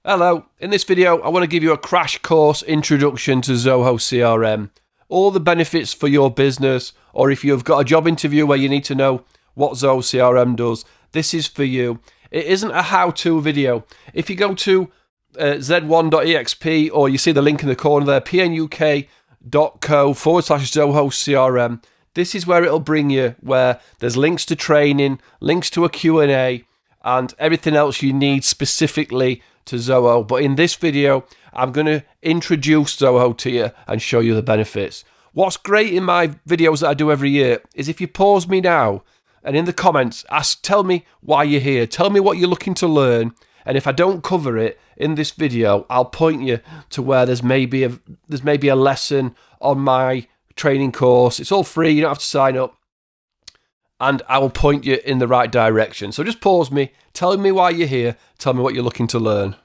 Hello, in this video I want to give you a crash course introduction to Zoho CRM. All the benefits for your business, or if you've got a job interview where you need to know what Zoho CRM does, this is for you. It isn't a how-to video. If you go to z1.exp or you see the link in the corner there, pnuk.co/Zoho CRM, this is where it'll bring you, where there's links to training, links to a Q&A, and everything else you need specifically to Zoho. But in this video, I'm going to introduce Zoho to you and show you the benefits. What's great in my videos that I do every year is if you pause me now and in the comments, tell me why you're here. Tell me what you're looking to learn. And if I don't cover it in this video, I'll point you to where there's maybe a lesson on my training course. It's all free. You don't have to sign up. And I will point you in the right direction. So just pause me, tell me why you're here, tell me what you're looking to learn.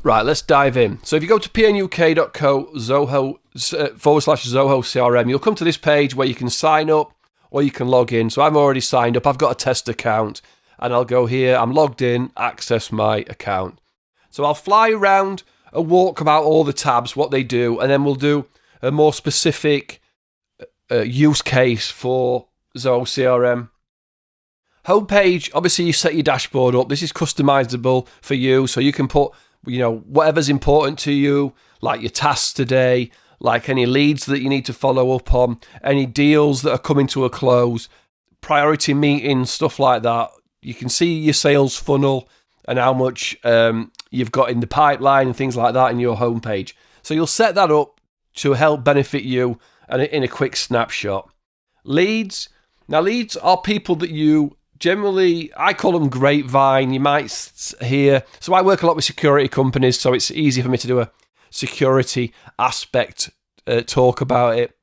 Right, let's dive in. So if you go to pnuk.co/Zoho CRM, you'll come to this page where you can sign up or you can log in. So I'm already signed up, I've got a test account, and I'll go here, I'm logged in, access my account. So I'll fly around and walk about all the tabs, what they do, and then we'll do a more specific use case for Zoho CRM. Homepage, obviously you set your dashboard up. This is customizable for you, so you can put, whatever's important to you, like your tasks today, like any leads that you need to follow up on, any deals that are coming to a close, priority meetings, stuff like that. You can see your sales funnel and how much you've got in the pipeline and things like that in your homepage. So you'll set that up to help benefit you and in a quick snapshot. Leads. Now, leads are people that you generally, I call them grapevine, you might hear. So I work a lot with security companies, so it's easy for me to do a security aspect talk about it.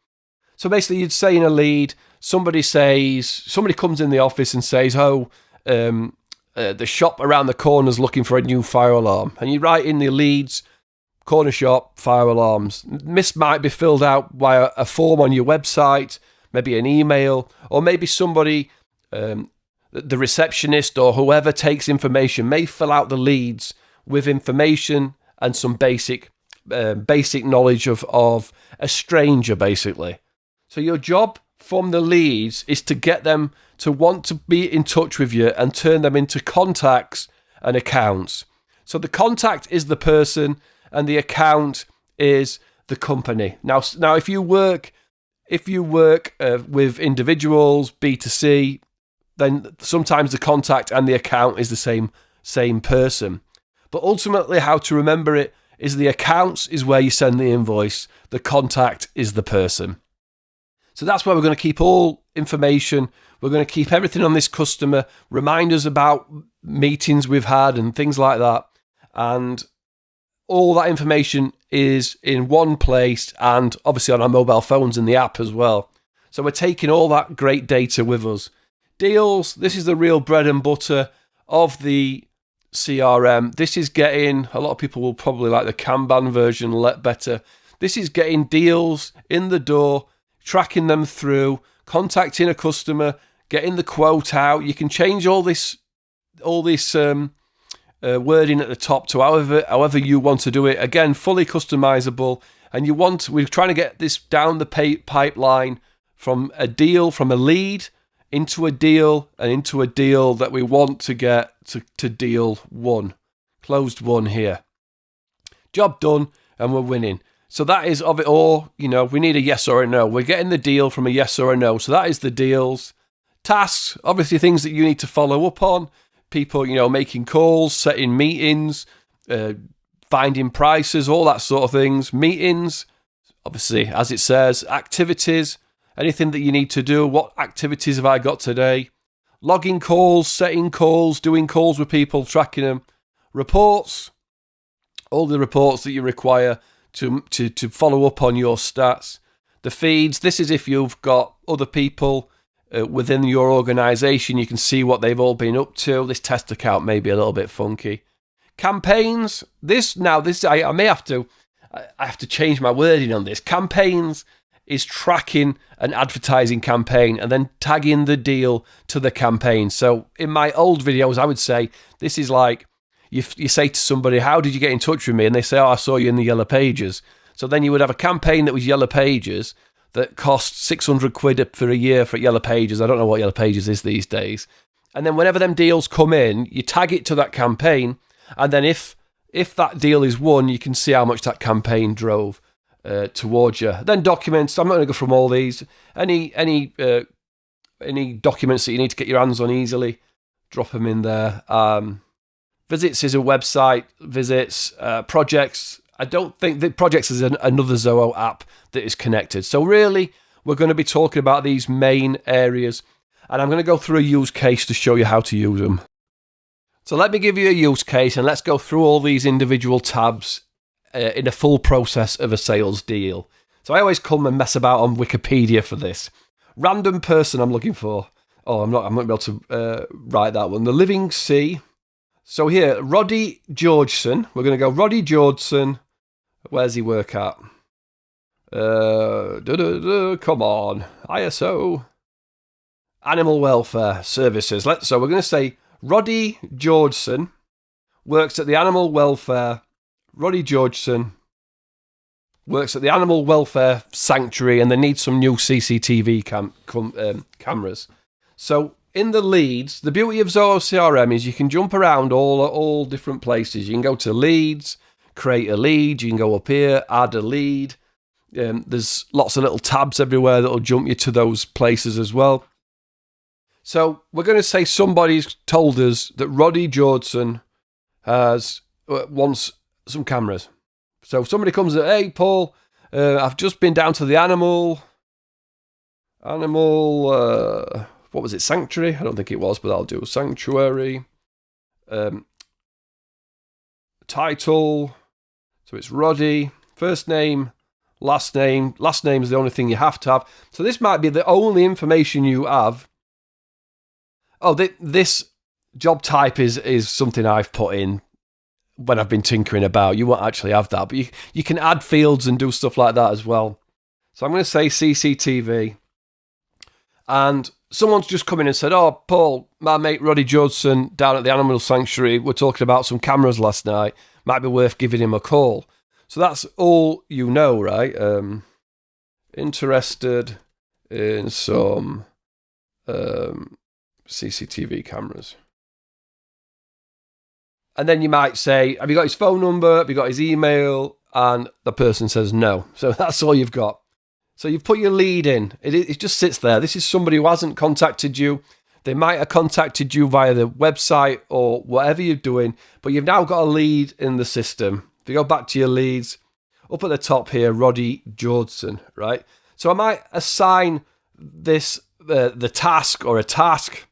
So basically, you'd say in a lead, somebody comes in the office and says, the shop around the corner is looking for a new fire alarm. And you write in the leads, corner shop, fire alarms. This might be filled out by a form on your website, maybe an email, or maybe somebody, the receptionist or whoever takes information may fill out the leads with information and some basic knowledge of a stranger, basically. So your job from the leads is to get them to want to be in touch with you and turn them into contacts and accounts. So the contact is the person and the account is the company. Now if you work with individuals, B2C, then sometimes the contact and the account is the same person. But ultimately, how to remember it is the accounts is where you send the invoice. The contact is the person. So that's where we're going to keep all information. We're going to keep everything on this customer, reminders about meetings we've had and things like that. And all that information is in one place and obviously on our mobile phones in the app as well. So we're taking all that great data with us. Deals, this is the real bread and butter of the CRM. This is getting, a lot of people will probably like the Kanban version better. This is getting deals in the door, tracking them through, contacting a customer, getting the quote out. You can change all this wording at the top to however you want to do it. Again, fully customizable. And we're trying to get this down the pipeline from a lead into a deal and into a deal that we want to get to deal one. Closed one here. Job done and we're winning. So that is of it all, we need a yes or a no. We're getting the deal from a yes or a no. So that is the deals. Tasks, obviously things that you need to follow up on. People, making calls, setting meetings, finding prices, all that sort of things. Meetings, obviously, as it says, activities, anything that you need to do. What activities have I got today? Logging calls, setting calls, doing calls with people, tracking them. Reports, all the reports that you require to follow up on your stats. The feeds, this is if you've got other people within your organization, you can see what they've all been up to. This test account may be a little bit funky. Campaigns, I have to change my wording on this. Campaigns is tracking an advertising campaign and then tagging the deal to the campaign. So in my old videos, I would say this is like you say to somebody, how did you get in touch with me? And they say, oh, I saw you in the Yellow Pages. So then you would have a campaign that was Yellow Pages that cost 600 quid for a year for Yellow Pages. I don't know what Yellow Pages is these days. And then whenever them deals come in, you tag it to that campaign. And then if that deal is won, you can see how much that campaign drove towards you. Then documents. I'm not going to go from all these. Any documents that you need to get your hands on easily, drop them in there. Visits is a website. Visits, projects. I don't think that projects is another Zoho app that is connected. So really, we're going to be talking about these main areas, and I'm going to go through a use case to show you how to use them. So let me give you a use case, and let's go through all these individual tabs in a full process of a sales deal. So I always come and mess about on Wikipedia for this. Random person I'm looking for. Oh, I'm not able to write that one. The Living Sea. So here, Roddy Georgeson. We're going to go Roddy Georgeson. Where's he work at? Come on. ISO. Animal Welfare Services. So we're going to say Roddy Georgeson works at the Animal Welfare. Roddy Georgeson works at the Animal Welfare Sanctuary, and they need some new CCTV cameras. So in the leads, the beauty of Zoho CRM is you can jump around all different places. You can go to leads, create a lead. You can go up here, add a lead. There's lots of little tabs everywhere that will jump you to those places as well. So we're going to say somebody's told us that Roddy Georgeson wants some cameras. So if somebody comes and, hey, Paul, I've just been down to the animal, what was it, Sanctuary? I don't think it was, but I'll do Sanctuary. Title, so it's Roddy, first name. Last name is the only thing you have to have. So this might be the only information you have. Oh, this job type is something I've put in when I've been tinkering about. You won't actually have that, but you can add fields and do stuff like that as well. So I'm going to say CCTV. And someone's just come in and said, oh, Paul, my mate Roddy Judson down at the Animal Sanctuary, we're talking about some cameras last night. Might be worth giving him a call. So that's all you know, right? Interested in some CCTV cameras. And then you might say, have you got his phone number? Have you got his email? And the person says no. So that's all you've got. So you've put your lead in. It just sits there. This is somebody who hasn't contacted you. They might have contacted you via the website or whatever you're doing, but you've now got a lead in the system. If you go back to your leads, up at the top here, Roddy Georgeson, right? So I might assign this the task or a task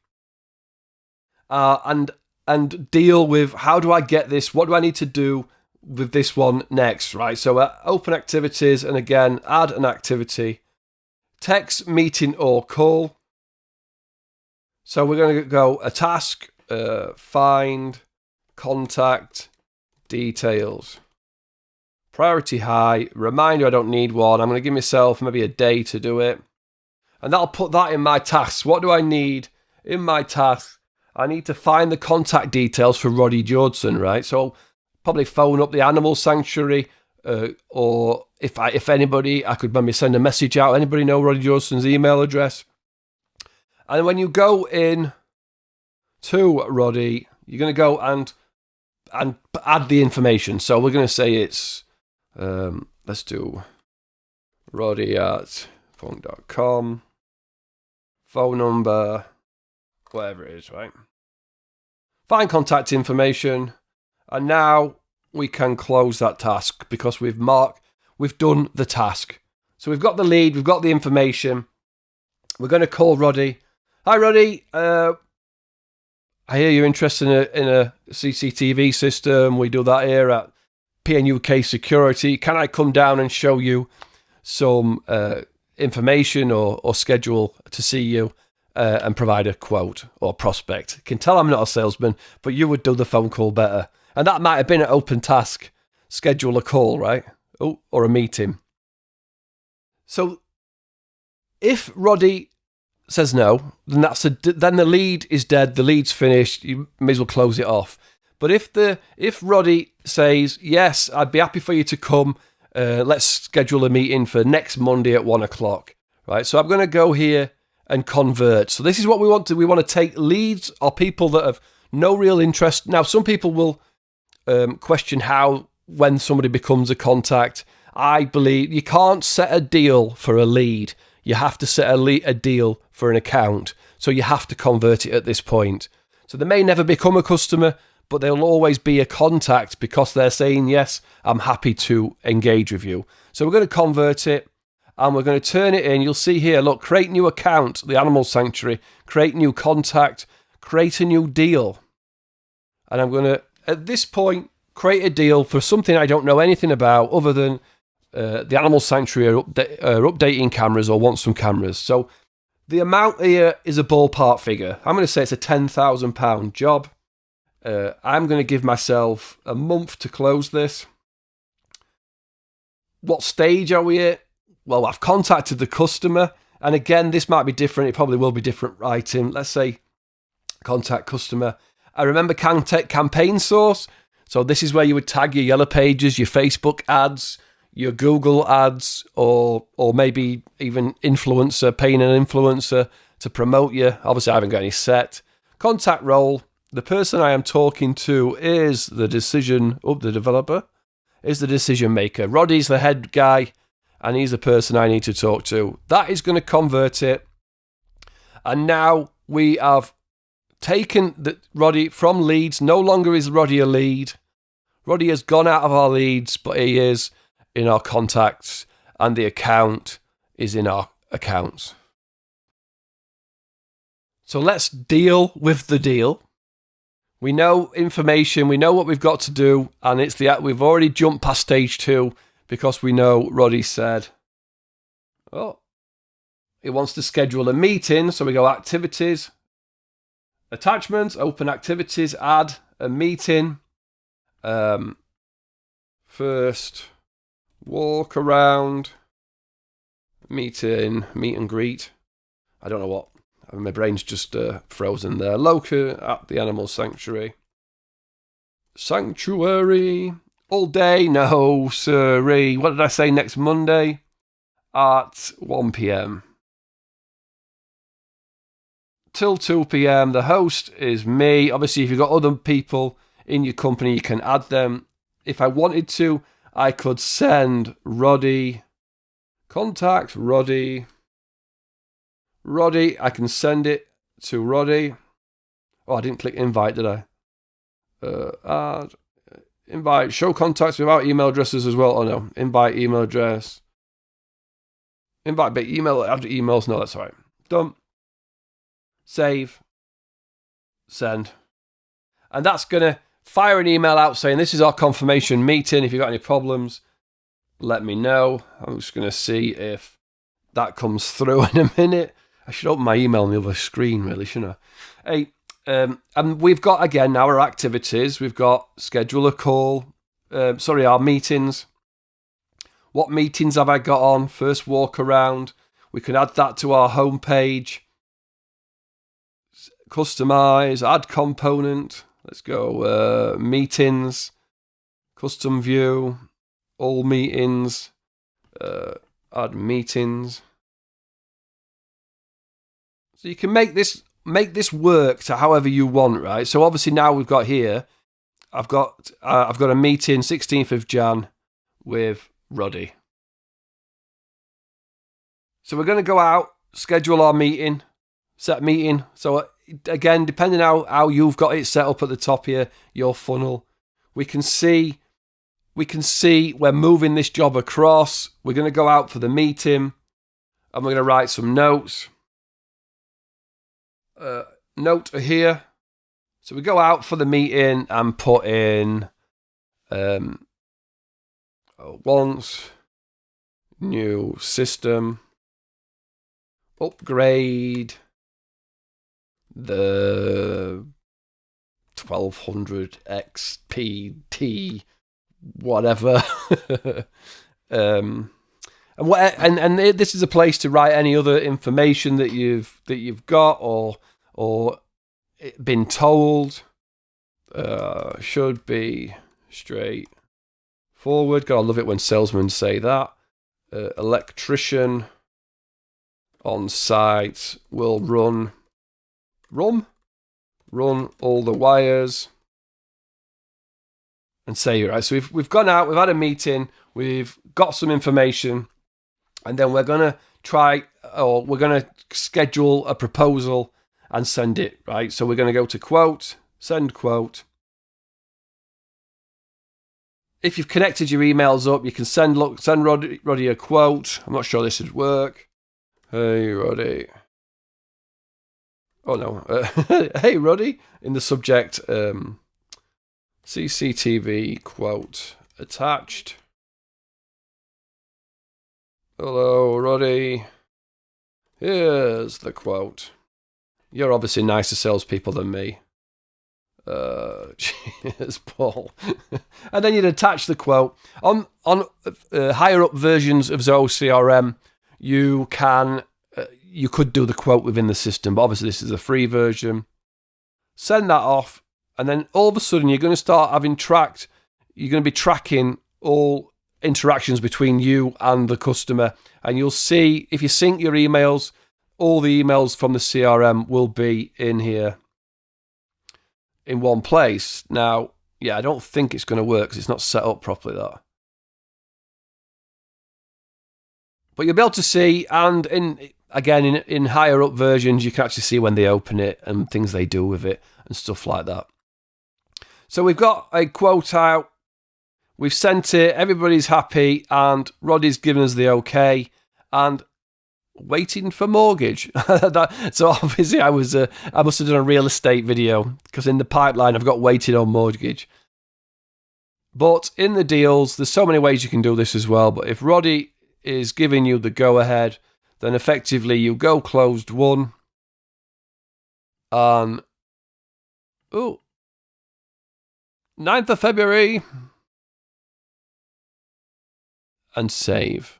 and deal with how do I get this? What do I need to do with this one next, right? So open activities, and again, add an activity. Text, meeting, or call. So we're going to go a task, find, contact, details. Priority high, reminder I don't need one. I'm going to give myself maybe a day to do it. And that'll put that in my tasks. What do I need in my task? I need to find the contact details for Roddy Georgeson, right? So probably phone up the Animal Sanctuary, or if anybody, I could maybe send a message out. Anybody know Roddy Georgeson's email address? And when you go in to Roddy, you're going to go and add the information. So we're going to say it's, let's do roddy@phone.com, phone number, whatever it is, right? Find contact information. And now we can close that task because we've done the task. So we've got the lead, we've got the information. We're going to call Roddy. Hi, Roddy. I hear you're interested in a CCTV system. We do that here at PNUK Security. Can I come down and show you some information or schedule to see you and provide a quote or prospect? You can tell I'm not a salesman, but you would do the phone call better. And that might have been an open task. Schedule a call, right? Oh, or a meeting. So if Roddy says no, then then the lead is dead. The lead's finished. You may as well close it off. But if Roddy says, yes, I'd be happy for you to come, let's schedule a meeting for next Monday at 1 o'clock, right? So I'm going to go here and convert. So this is what we want to. We want to take leads or people that have no real interest. Now, some people will question when somebody becomes a contact. I believe you can't set a deal for a lead. You have to set a deal for an account. So you have to convert it at this point. So they may never become a customer, but they'll always be a contact because they're saying, yes, I'm happy to engage with you. So we're going to convert it and we're going to turn it in. You'll see here, look, create new account, the animal sanctuary, create new contact, create a new deal. And I'm going to, at this point, create a deal for something I don't know anything about other than the animal sanctuary are updating cameras or want some cameras. So the amount here is a ballpark figure. I'm going to say it's a £10,000 job. I'm going to give myself a month to close this. What stage are we at? Well, I've contacted the customer. And again, this might be different. It probably will be different writing. Let's say contact customer. I remember campaign source. So this is where you would tag your Yellow Pages, your Facebook ads, your Google ads, or maybe even influencer, paying an influencer to promote you. Obviously, I haven't got any set. Contact role. The person I am talking to is the developer, is the decision maker. Roddy's the head guy, and he's the person I need to talk to. That is going to convert it. And now we have taken Roddy from leads. No longer is Roddy a lead. Roddy has gone out of our leads, but he is in our contacts, and the account is in our accounts. So let's deal with the deal. We know information, we know what we've got to do, and we've already jumped past stage 2 because we know Roddy said, he wants to schedule a meeting. So we go activities, attachments, open activities, add a meeting. First walk around, meet and greet. I don't know what. My brain's just frozen there. Local at the animal sanctuary. Sanctuary. All day? No, sirree. What did I say? Next Monday at 1 p.m. Till 2 p.m. The host is me. Obviously, if you've got other people in your company, you can add them. If I wanted to, I could send Roddy, contact Roddy. Roddy, I can send it to Roddy. Oh, I didn't click invite, did I? Add, invite, show contacts without email addresses as well. Oh no, invite email address. Invite by email, add emails. No, that's all right. Done. Save. Send. And that's going to fire an email out saying this is our confirmation meeting. If you've got any problems, let me know. I'm just going to see if that comes through in a minute. I should open my email on the other screen, really, shouldn't I? Hey, and we've got, again, now our activities. We've got schedule a call. Our meetings. What meetings have I got on? First walk around. We can add that to our homepage. Customize, add component. Let's go meetings, custom view, all meetings, add meetings. So you can make this work to however you want, right? So obviously now we've got here, I've got a meeting 16th of Jan with Roddy. So we're going to go out, schedule our meeting, set meeting. So again, depending how you've got it set up at the top here, your funnel, we can see we're moving this job across. We're going to go out for the meeting, and we're going to write some notes. Note here. So we go out for the meeting and put in wants new system upgrade the 1200 XPT whatever. And this is a place to write any other information that you've got or been told. Should be straightforward. God, I love it when salesmen say that. Electrician on site will run all the wires and say, right, so we've gone out, we've had a meeting, we've got some information, and then we're going to schedule a proposal and send it, right? So we're going to go to quote, send quote. If you've connected your emails up, you can send Roddy a quote. I'm not sure this would work. Hey, Roddy. Oh, no. Hey, Roddy. In the subject, CCTV quote attached. Hello, Roddy. Here's the quote. You're obviously nicer salespeople than me. Cheers, Paul. And then you'd attach the quote. On higher up versions of Zoho CRM, you could do the quote within the system, but obviously this is a free version. Send that off, and then all of a sudden you're going to be tracking all interactions between you and the customer, and you'll see if you sync your emails, all the emails from the CRM will be in here in one place. Now, yeah, I don't think it's going to work because it's not set up properly, that. But you'll be able to see, and in higher up versions, you can actually see when they open it and things they do with it and stuff like that. So we've got a quote out, we've sent it, everybody's happy, and Roddy's given us the okay, and waiting for mortgage. So obviously I must have done a real estate video, because in the pipeline I've got waiting on mortgage. But in the deals, there's so many ways you can do this as well. But if Roddy is giving you the go ahead, then effectively you go closed one, and 9th of February, and save.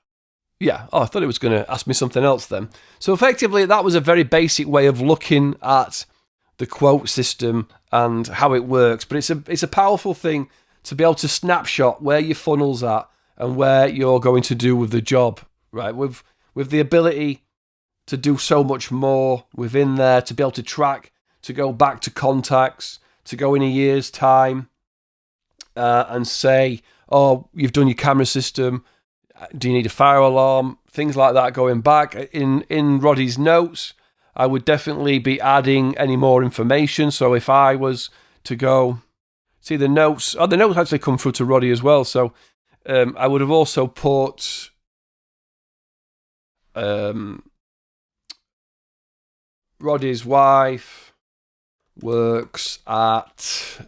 Yeah, I thought it was going to ask me something else then. So effectively, that was a very basic way of looking at the quote system and how it works. But it's a powerful thing to be able to snapshot where your funnel's at and where you're going to do with the job, right? With the ability to do so much more within there, to be able to track, to go back to contacts, to go in a year's time and say, oh, you've done your camera system. Do you need a fire alarm? Things like that going back. In Roddy's notes, I would definitely be adding any more information. So if I was to go see the notes, the notes actually come through to Roddy as well. So I would have also put Roddy's wife works at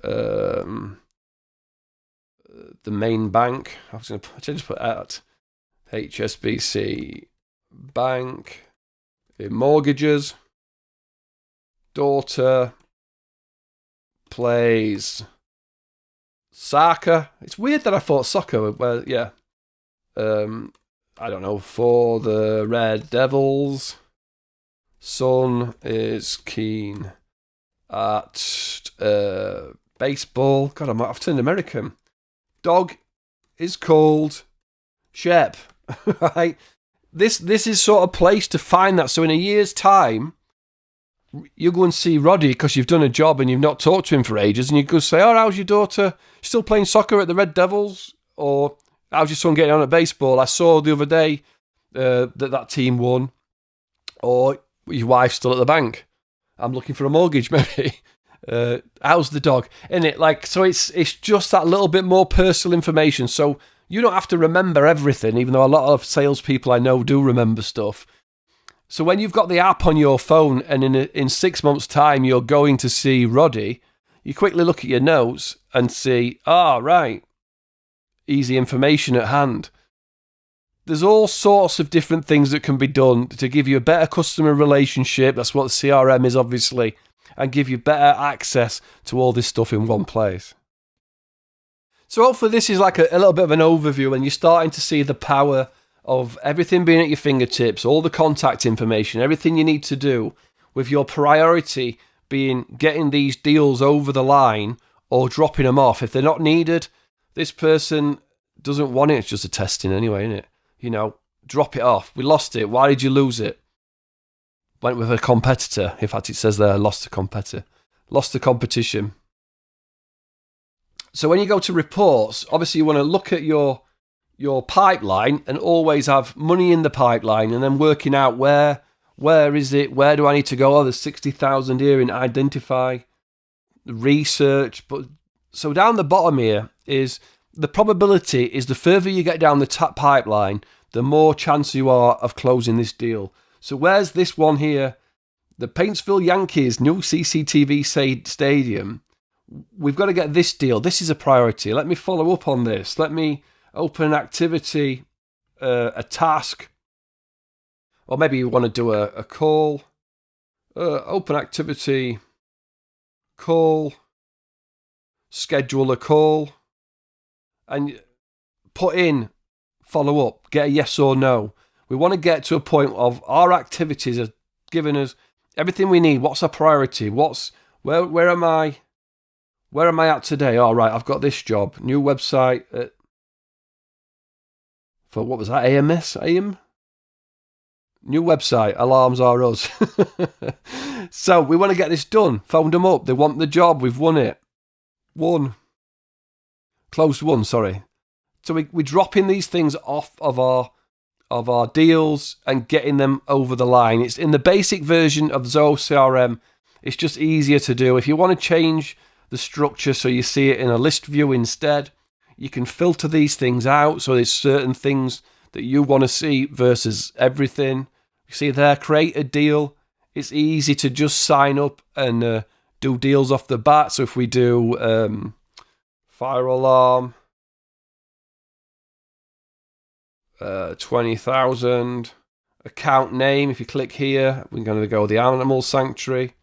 the main bank. I was going to just put at HSBC Bank in mortgages. Daughter plays soccer. It's weird that I thought soccer. Well, yeah. I don't know, for the Red Devils. Son is keen at baseball. God, I've turned American. Dog is called Shep. Right? This is sort of place to find that. So in a year's time, you go and see Roddy because you've done a job and you've not talked to him for ages, and you go say, oh, how's your daughter? Still playing soccer at the Red Devils? Or how's your son getting on at baseball? I saw the other day that team won. Or your wife's still at the bank. I'm looking for a mortgage, maybe. How's the dog? Isn't it? Like, so it's just that little bit more personal information. So you don't have to remember everything, even though a lot of salespeople I know do remember stuff. So when you've got the app on your phone and in 6 months' time you're going to see Roddy, you quickly look at your notes and see, right, easy information at hand. There's all sorts of different things that can be done to give you a better customer relationship. That's what CRM is, obviously, and give you better access to all this stuff in one place. So hopefully this is like a little bit of an overview, and you're starting to see the power of everything being at your fingertips, all the contact information, everything you need to do, with your priority being getting these deals over the line or dropping them off. If they're not needed, this person doesn't want it. It's just a testing anyway, isn't it? You know, drop it off. We lost it. Why did you lose it? Went with a competitor. In fact, it says there, lost a competitor. Lost the competition. So when you go to reports, obviously you want to look at your pipeline and always have money in the pipeline, and then working out where is it? Where do I need to go? Oh, there's 60,000 here in identify, research. But so down the bottom here is the probability is the further you get down the pipeline, the more chance you are of closing this deal. So where's this one here? The Paintsville Yankees new CCTV stadium. We've got to get this deal. This is a priority. Let me follow up on this. Let me open an activity, a task. Or maybe you want to do a call. Open activity, call, schedule a call, and put in follow up, get a yes or no. We want to get to a point of our activities are giving us everything we need. What's our priority? Where am I? Where am I at today? All right, I've got this job. New website for what was that? AM? New website. Alarms are us. So we want to get this done. Phoned them up. They want the job. We've won it. Closed one, sorry. So we're dropping these things off of our deals and getting them over the line. It's in the basic version of Zoho CRM. It's just easier to do. If you want to change the structure so you see it in a list view instead, you can filter these things out. So there's certain things that you want to see versus everything. You see there, create a deal. It's easy to just sign up and do deals off the bat. So if we do fire alarm, 20,000, account name, if you click here, we're going to go the animal sanctuary.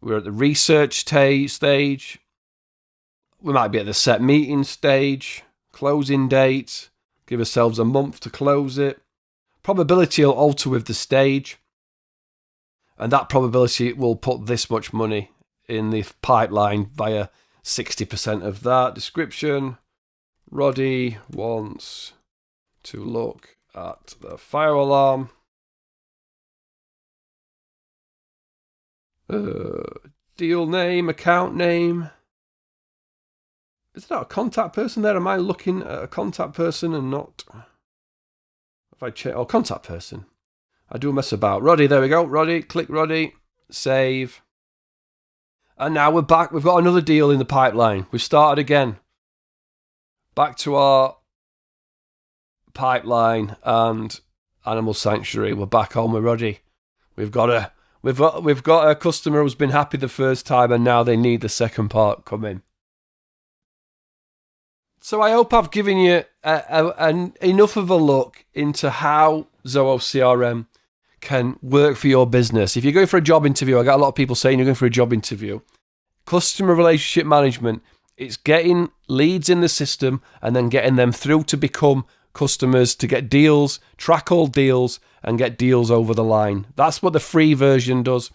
We're at the research stage. We might be at the set meeting stage. Closing date. Give ourselves a month to close it. Probability will alter with the stage. And that probability will put this much money in the pipeline via 60% of that. Description. Roddy wants to look at the fire alarm. Deal name, account name. Is that a contact person there? Am I looking at a contact person and not? If I check, contact person. I do mess about. Roddy, there we go. Roddy, click Roddy, save. And now we're back. We've got another deal in the pipeline. We've started again. Back to our pipeline and animal sanctuary. We're back on with Roddy. We've got a customer who's been happy the first time, and now they need the second part come in. So I hope I've given you enough of a look into how Zoho CRM can work for your business. If you're going for a job interview, I got a lot of people saying you're going for a job interview. Customer relationship management, it's getting leads in the system and then getting them through to become customers, to get deals, track all deals, and get deals over the line. That's what the free version does.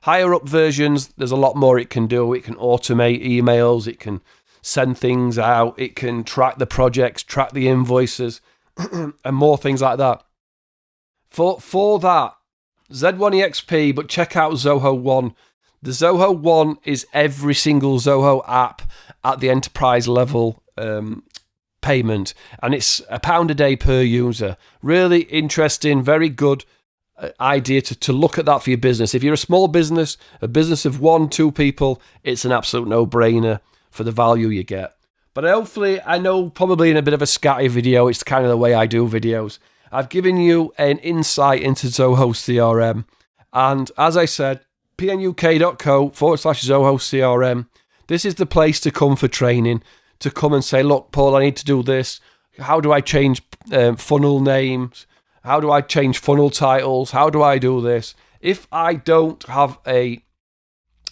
Higher up versions, there's a lot more it can do. It can automate emails, it can send things out, it can track the projects, track the invoices, and more things like that. For that, Z1EXP, but check out Zoho One. The Zoho One is every single Zoho app at the enterprise level payment, and it's £1 a day per user. Really interesting, very good idea to look at that for your business. If you're a small business, a business of 1-2 people, it's an absolute no-brainer for the value you get. But hopefully, I know probably in a bit of a scatty video, it's kind of the way I do videos. I've given you an insight into Zoho CRM. And as I said, pnuk.co/Zoho CRM. This is the place to come for training, to come and say, look, Paul, I need to do this. How do I change funnel names? How do I change funnel titles? How do I do this? If I don't have a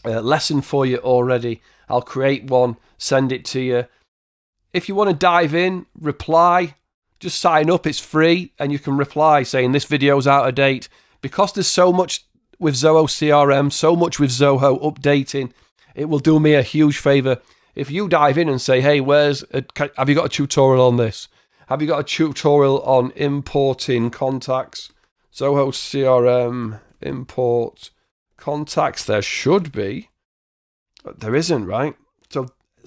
lesson for you already, I'll create one, send it to you. If you want to dive in, reply, just sign up. It's free, and you can reply saying this video's out of date. Because there's so much with Zoho CRM, so much with Zoho updating, it will do me a huge favor if you dive in and say, hey, have you got a tutorial on this? Have you got a tutorial on importing contacts? Zoho CRM, import contacts. There should be. But there isn't, right?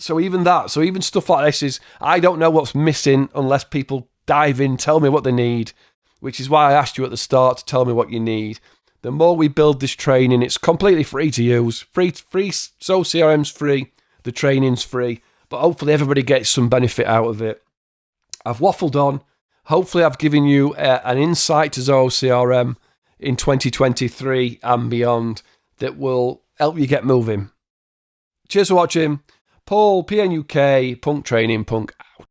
So even that, so even stuff like this is, I don't know what's missing unless people dive in, tell me what they need, which is why I asked you at the start to tell me what you need. The more we build this training, it's completely free to use. Free. Zoho CRM's free. The training's free. But hopefully everybody gets some benefit out of it. I've waffled on. Hopefully I've given you an insight to Zoho CRM in 2023 and beyond that will help you get moving. Cheers for watching. Paul, PNUK, Punk Training, Punk out.